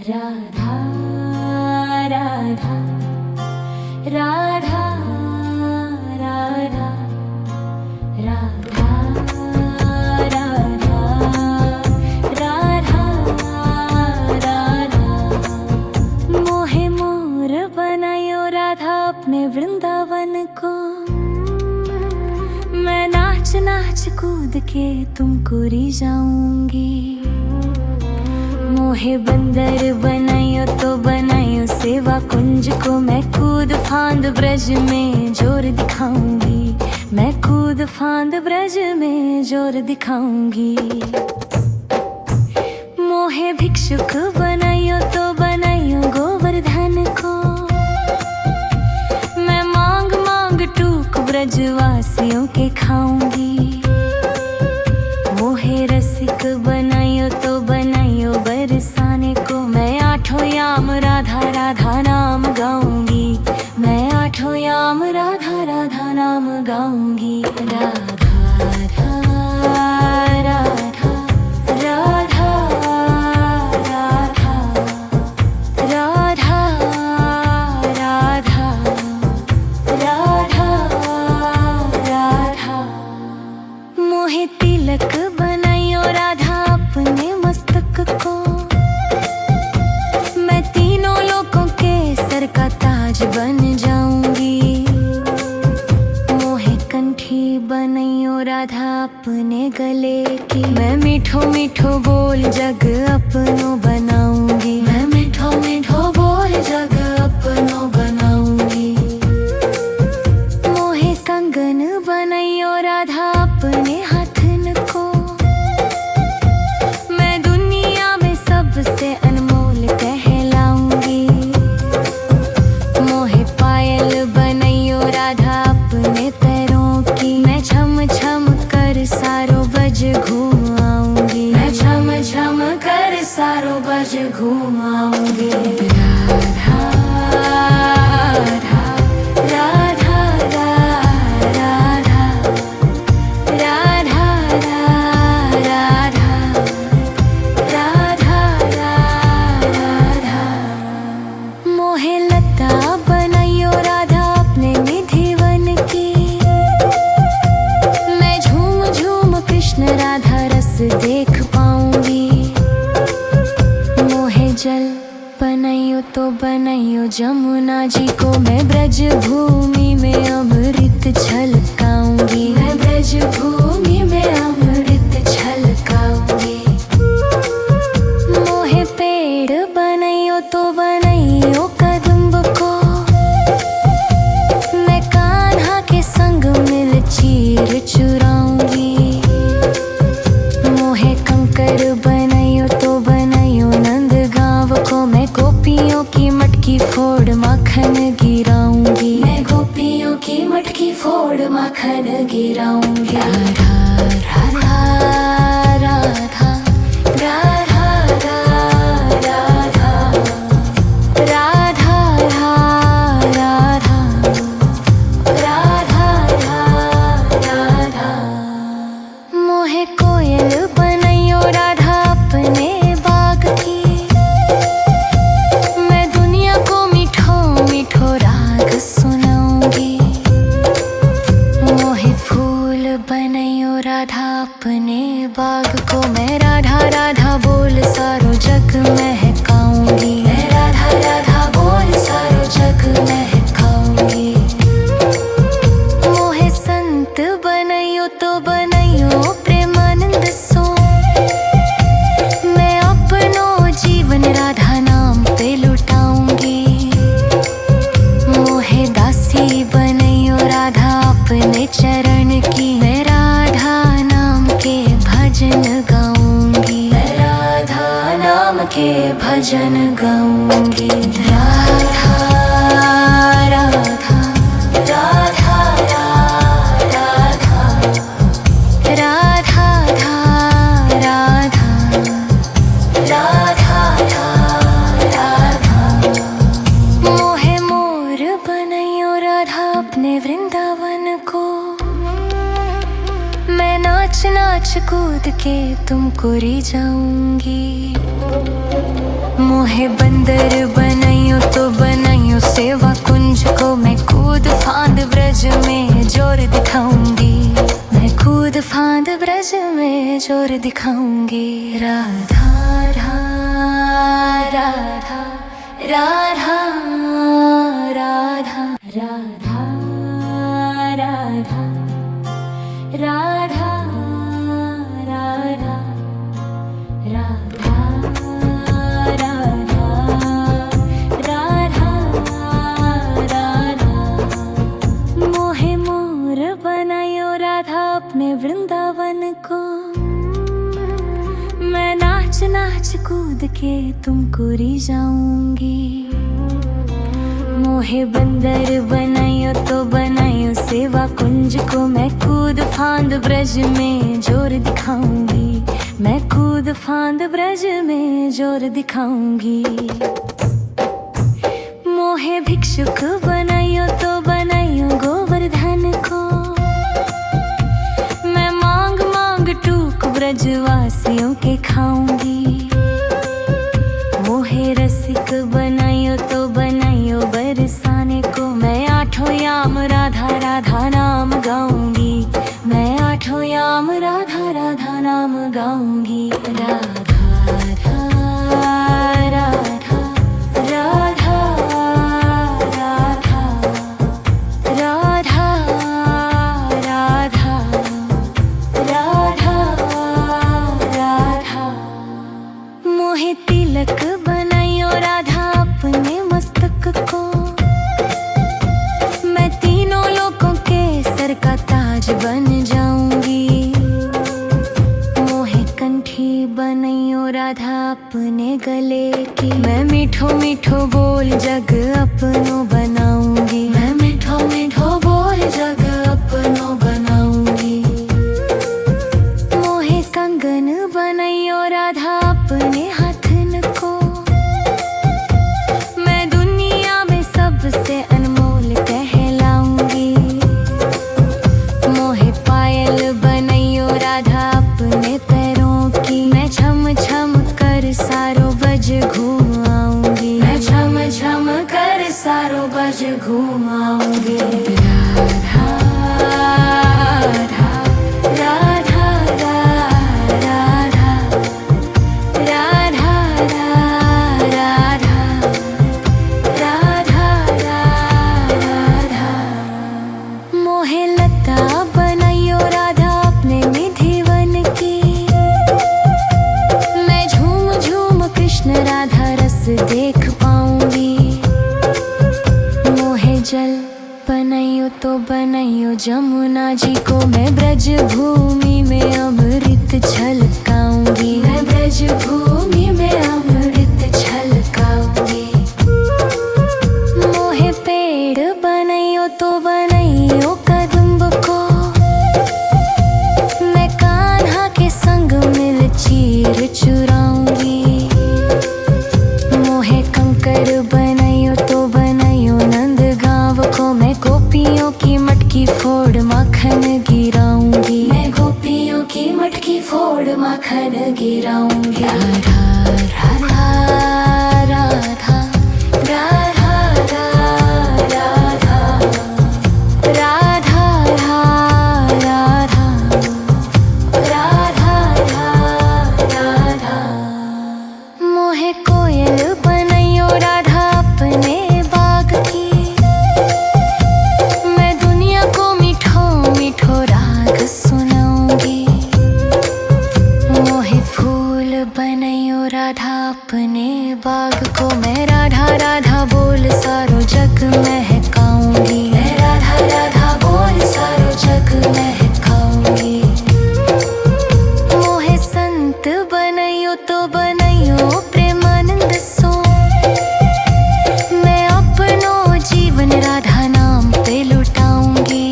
राधा राधा राधा राधा राधा राधा राधा राधा मोहे मोर बनायो राधा अपने वृंदावन को। मैं नाच नाच कूद के तुमको रिझाऊंगी। मोहे बंदर बनायो तो बनायो सेवा कुंज को। मैं कूद फांद ब्रज में जोर दिखाऊंगी। मैं कूद फांद ब्रज में जोर दिखाऊंगी। मोहे भिक्षुक बनायो तो बनायो गोवर्धन को। मैं मांग मांग टूक ब्रजवासियों के खाऊंगी। मोहे रसिक बनायो तो बनायो बरसाने को। मैं आठों याम राधा राधा नाम गाऊंगी। मैं आठों याम राधा राधा नाम गाऊंगी। राधा राधा राधा राधा राधा राधा राधा राधा। मोहे तिलक बनायो राधा अपने मस्तक को। मैं तीनों लोगों के सर का ताज बन जाऊंगी। मोहे कंठी बनायो राधा अपने गले की। मैं मीठो मीठो बोल जग अपनो बनाऊंगी। मैं मीठो मीठो बोल जग अपनो बनाऊंगी। मोहे कंगन बनायो राधा अपने हाथन को। मैं दुनिया में सबसे अनमोल कहलाऊंगी। मोहे पायल बनायो राधा अपने पैरों की। मैं छम छम कर सारो बज घूम आऊंगी। मैं छम छम कर सारो बज घूम आऊंगी। राधा राधा राधा राधा राधा राधा राधा राधा। मोहे लता बनायो राधा अपने निधिवन की। मैं झूम झूम कृष्ण राधा रस देख पाऊंगी। मोहे जल बनायो तो बनायो जमुना जी को। मैं ब्रज भूमि में अमृत छलकाऊंगी। मैं ब्रज भूमि में अमृत छलकाऊंगी। मोहे पेड़ बनायो तो बनायो कदम्ब को। मैं कान्हा के संग मिल चीर चुराऊंगी। मोहे कंकर बनायो तो बनायो नंद गांव को। मैं गोपियों की मटकी फोड़ माखन गिराऊंगी। मैं गोपियों की मटकी फोड़ माखन गिराऊंगी। राधा राधा राधा राधा राधा राधा राधा राधा राधा। मोहे कोयल बनायो राधा अपने बाग की। मैं दुनिया को मीठो मीठो राग सुनाऊंगी। मोहे फूल बनायो राधा अपने बाग को। मैं राधा राधा बोल सारो जग महकाऊंगी। मैं राधा राधा बोल सारो जग महकाऊंगी। मोहे संत बनायो तो बनायो प्रेमानंद सो। मैं अपनो जीवन राधा नाम पे लुटाऊंगी। मोहे दासी बनायो राधा अपने चरण की। मैं राधा नाम के भजन गाऊंगी। मैं राधा नाम के भजन गाऊंगी। राधा राधा राधा राधा राधा राधा राधा। मोहे मोर बनायो राधा अपने वृंदावन को। मैं नाच नाच कूद के तुमको री जाऊंगी। मोहे बंदर बनाइयो तो बनाइयो सेवा कुंज को, मैं कूद फांद ब्रज में जोर दिखाऊंगी। मैं कूद फांद ब्रज में जोर दिखाऊंगी। राधा राधा राधा राधा राधा राधा राधा राधा राधा राधा राधा राधा। मोहे मोर बनायो राधा अपने वृंदावन को, मैं नाच नाच कूद के तुमको री जाऊंगी। मोहे बंदर बनाइयो तो बनाइयो सेवा कुंज को, मैं कूद फांद ब्रज में जोर दिखाऊंगी। मैं कूद फांद ब्रज में जोर दिखाऊंगी। मोहे भिक्षुक बनाइयो तो बनाइयो गोवर्धन को, मैं मांग मांग टूक ब्रजवासियों के खाऊंगी। मोहे रसिक बनाइयो तो बनाइयो बरसाने को, मैं आठों याम राधा राधा नाम गाऊंगी। मैं आठों याम राधा राधा नाम गाऊंगी। राधा राधा राधा राधा राधा राधा राधा राधा। मोहे तिलक बनाइयो राधा अपने मस्तक को, मैं तीनों लोकों के सर का ताज बन जाऊंगी। मोहे कंठी बनाइयो राधा अपने गले की, मैं मीठो मीठो बोल जग अपनो बनाऊंगी। मैं मीठो मीठो बोल जग अपनो बनाऊंगी। मोहे कंगन बनाइयो राधा अपने हाथन को, मैं दुनिया में सबसे अनमोल कहलाऊंगी। मोहे पायल बनाइयो राधा अपने पैरों की, मैं छम छम कर सारो बज घूम आऊंगी। मैं छम छम कर सारो बज घूम आऊंगी। राधा राधा राधा राधा राधा राधा राधा राधा। मोहे लता बनाइयो राधा अपने निधिवन की, मैं झूम झूम कृष्ण राधा रस देख पाऊंगी। मोहे जल बनाइयो तो बनाइयो जमुना जी को, मैं ब्रज भूमि में अमृत छलकाऊंगी। मैं ब्रज भूमि में अमृत छलकाऊंगी। मोहे पेड़ बनाइयो तो बनाइयो कदम्ब को, मैं कान्हा के संग मिल चीर चुराऊंगी। मोहे कंकर बनाइयो तो बनाइयो नंद गांव को, मैं गोपियों की मटकी फोड़ माखन गिराऊंगी। मैं गोपियों की मटकी फोड़ माखन गिराऊंगी। राधा राधा राधा राधा राधा राधा राधा राधा। मोहे कोयल बनाइयो राधा अपने बाग की, मैं दुनिया को मीठो मीठो राग सुनाऊंगी। मोहे फूल बनाइयो राधा अपने बाग को, मैं राधा राधा बोल सारो जग महकाऊंगी। मैं राधा राधा बोल सारो जग महकाऊंगी। मोहे संत बनाइयो तो बनाइयो प्रेमानंद सो, मैं अपनो जीवन राधा नाम पे लुटाऊंगी।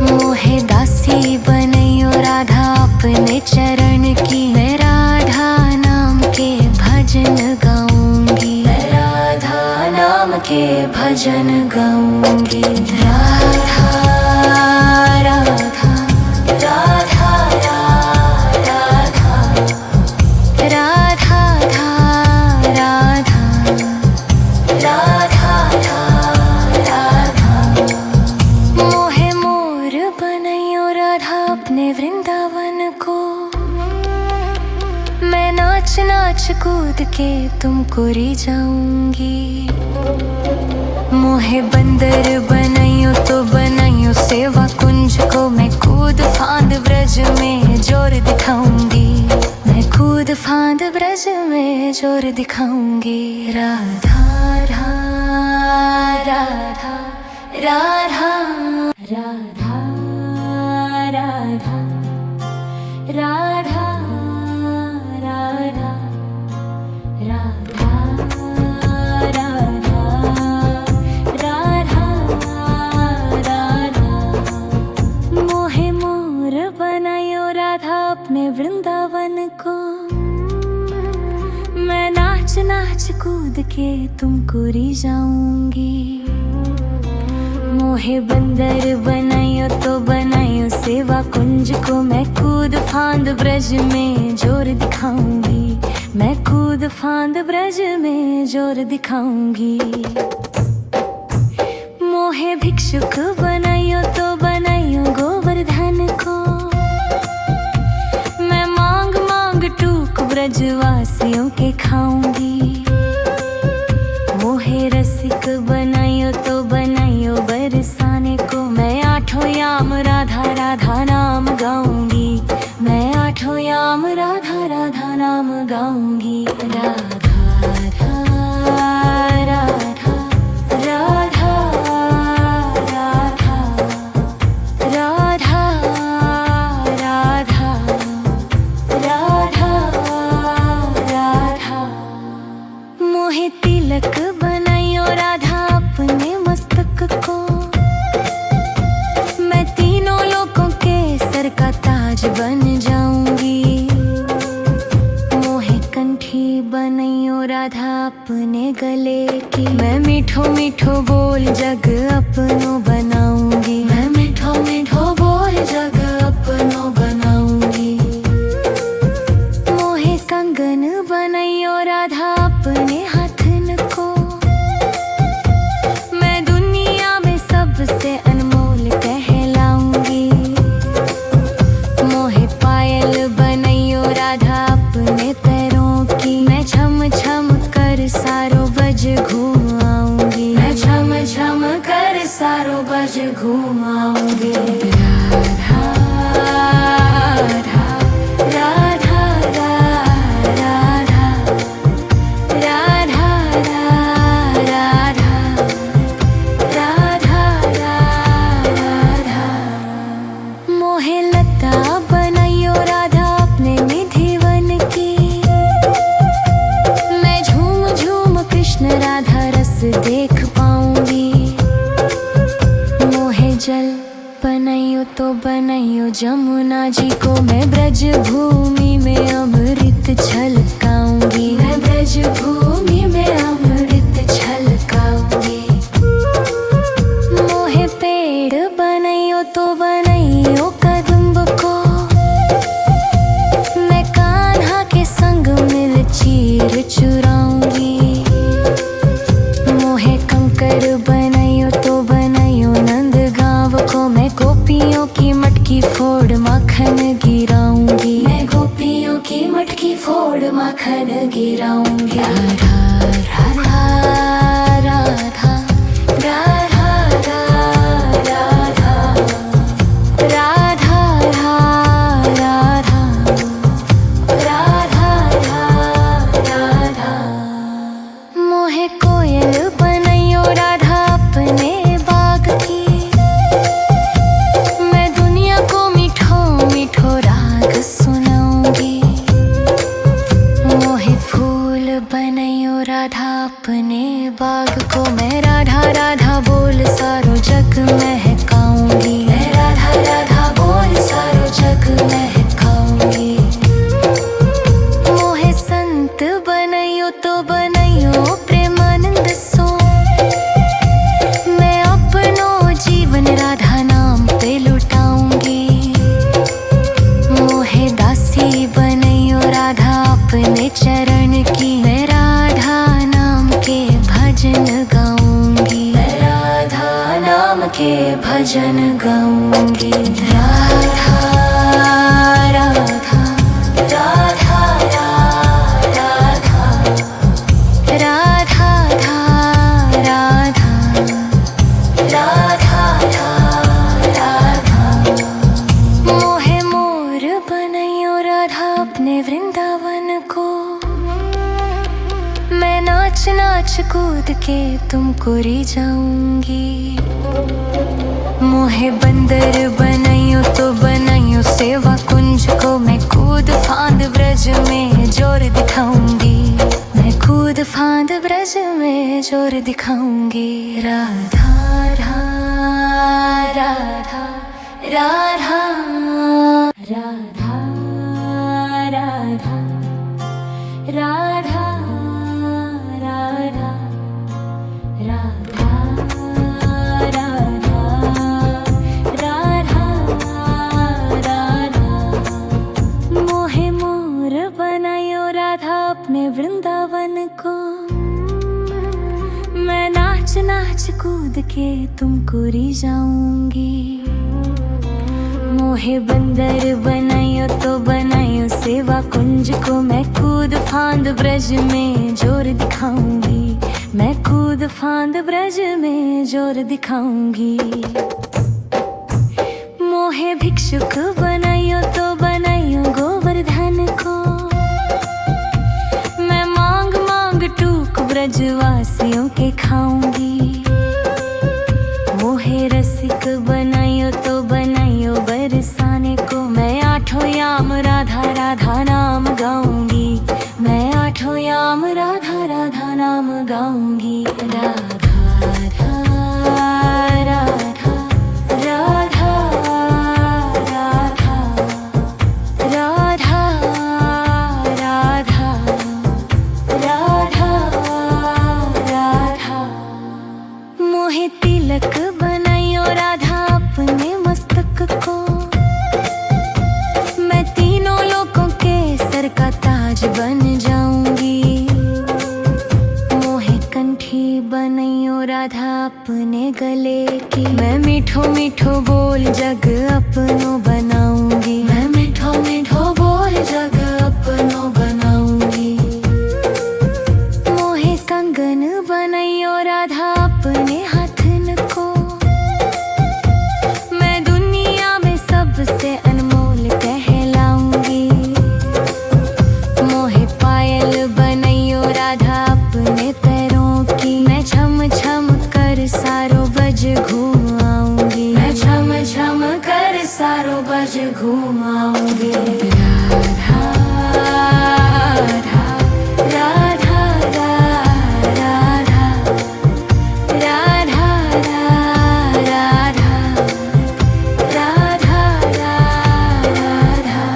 मोहे दासी बनाइयो राधा अपने चरण की, मैं राधा नाम के भजन गाऊंगी। मैं राधा नाम के भजन गाऊंगी। राधा राधा राधा कूद के तुमको री जाऊंगी। मोहे बंदर बनाइयो तो बनाइयो सेवा कुंज को, मैं कूद फांद ब्रज में जोर दिखाऊंगी। मैं कूद फांद ब्रज में जोर दिखाऊंगी। राधा राधा राधा राधा राधा राधा राधा राधा राधा राधा राधा। मोहे मोर बनायो राधा अपने वृंदावन को, मैं नाच नाच कूद के तुमको री जाऊंगी। मोहे बंदर बनाइयो तो बनाइयो सेवा कुंज को, मैं कूद फांद ब्रज में जोर दिखाऊंगी। मैं कूद फांद ब्रज में जोर दिखाऊंगी। मोहे भिक्षुक बनाइयो तो बनाइयो गोवर्धन को, मैं मांग मांग टूक ब्रजवासियों के खाऊंगी। मोहे रसिक बनाइयो तो बनाइयो बरसाने को, मैं आठों याम राधा राधा नाम गाऊंगी। मैं आठों याम राधा राधा नाम गाऊंगी। राधा राधा राधा राधा राधा राधा राधा राधा राधा। मोहे तिलक बनाइयो राधा अपने मस्तक को, मैं तीनों लोगों के सर का ताज बन जाऊंगी। मोहे कंठी बनाइयो राधा अपने गले की, मैं मीठो मीठो बोल जग अपनो बनाऊंगी। मैं मीठो मीठो बोल जग अपनो बनाऊंगी। मोहे कंगन बनाइयो राधा अपने हाथन को, मैं दुनिया में सबसे अनमोल कहलाऊंगी। मोहे पायल बनाइयो राधा अपने पैरों की, मैं छम छम कर सारो बज घूम आऊंगी। मैं छम छम कर सारो बज घूम आऊंगी। राधा राधा राधा राधा राधा राधा राधा राधा। मोहे लता बनाइयो राधा अपने निधि वन की, मैं झूम झूम कृष्ण राधा रस देख पाऊंगी। मोहे जल बनाइयो तो बनाइयो जमुना जी को, मैं ब्रज भूमि में अमृत छलकाऊंगी। मैं ब्रज भूमि में अमृत छलकाऊंगी। मोहे पेड़ बनाइयो तो बनाइयो कदम्ब को, मैं कान्हा के संग मिल चीर चुराऊंगी। मोहे कंकर बनाइयो तो बनाइयो नंद गांव को, मैं गोपियों की मटकी फोड़ माखन गिराऊंगी। मैं गोपियों की मटकी फोड़ माखन गिराऊंगी। राधा राधा राधा राधा राधा राधा राधा राधा। मोहे कोयल बनाइयो राधा अपने बाग की, मैं दुनिया को मीठो मीठो राग सुनाऊंगी। मोहे फूल बनाइयो राधा अपने बाग को, मैं राधा राधा बोल सारो जग महकाऊंगी। मैं राधा राधा बोल सारो जग महकाऊंगी। मोहे संत बनाइयो तो बनाइयो प्रेमानंद सो, मैं अपनो जीवन राधा नाम पे लुटाऊंगी। मोहे दासी बनाइयो राधा अपने चरण की, मैं राधा नाम के भजन गाऊंगी। मैं राधा नाम के भजन गाऊंगी। राधा राधा राधा राधा नाच नाच कूद के तुमको रिझाऊंगी। मोहे बंदर बनाइयो तो बनाइयो सेवा कुंज को, मैं कूद फांद ब्रज में जोर दिखाऊंगी। मैं कूद फांद ब्रज में जोर दिखाऊंगी। राधा राधा राधा राधा राधा राधा राधा राधा राधा राधा राधा। मोहे मोर बनायो राधा अपने वृंदावन को, मैं नाच नाच कूद के तुमको रिझाऊंगी। मोहे बंदर बनाइयो तो बनाइयो सेवा कुंज को, मैं कूद फांद ब्रज में जोर दिखाऊंगी। मैं कूद फांद ब्रज में जोर दिखाऊंगी। मोहे भिक्षुक बनाइयो तो बनाइयो गोवर्धन को, मैं मांग मांग टूक ब्रजवासियों के खाऊंगी। मोहे रसिक बनाइयो तो बनाइयो बरसाने को, मैं आठों याम राधा राधा नाम गाऊंगी। मैं आठों याम राधा राधा नाम गाऊंगी। राधा राधा राधा राधा राधा राधा राधा राधा। मोहे तिलक बनाइयो राधा अपने मस्तक को, मैं तीनों लोगों के सर का ताज बन जाऊंगी। मोहे कंठी बनाइयो राधा अपने गले की, मैं मीठो मीठो बोल जग अपनो बनाऊंगी। मैं मीठो मीठो बोल जग अपनो बनाऊंगी। मोहे कंगन बनाइयो राधा अपने हाथन को, मैं दुनिया में सबसे अनमोल कहलाऊंगी। मोहे पायल बनाइयो राधा अपने पैरों की, मैं छम छम कर सारो बज घूम आऊंगी। मैं छम छम कर सारो बज घूम आऊंगी। राधा राधा राधा राधा राधा राधा राधा।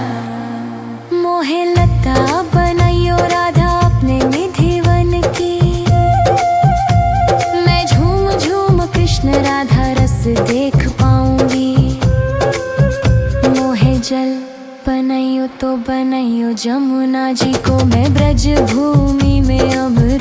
मोहे लता बनाइयो राधा अपने निधिवन की, मैं झूम झूम कृष्ण राधा रस देख पाऊंगी। मोहे जल बनाइयो तो बनाइयो जमुना जी को, मैं ब्रज भूमि में अमृत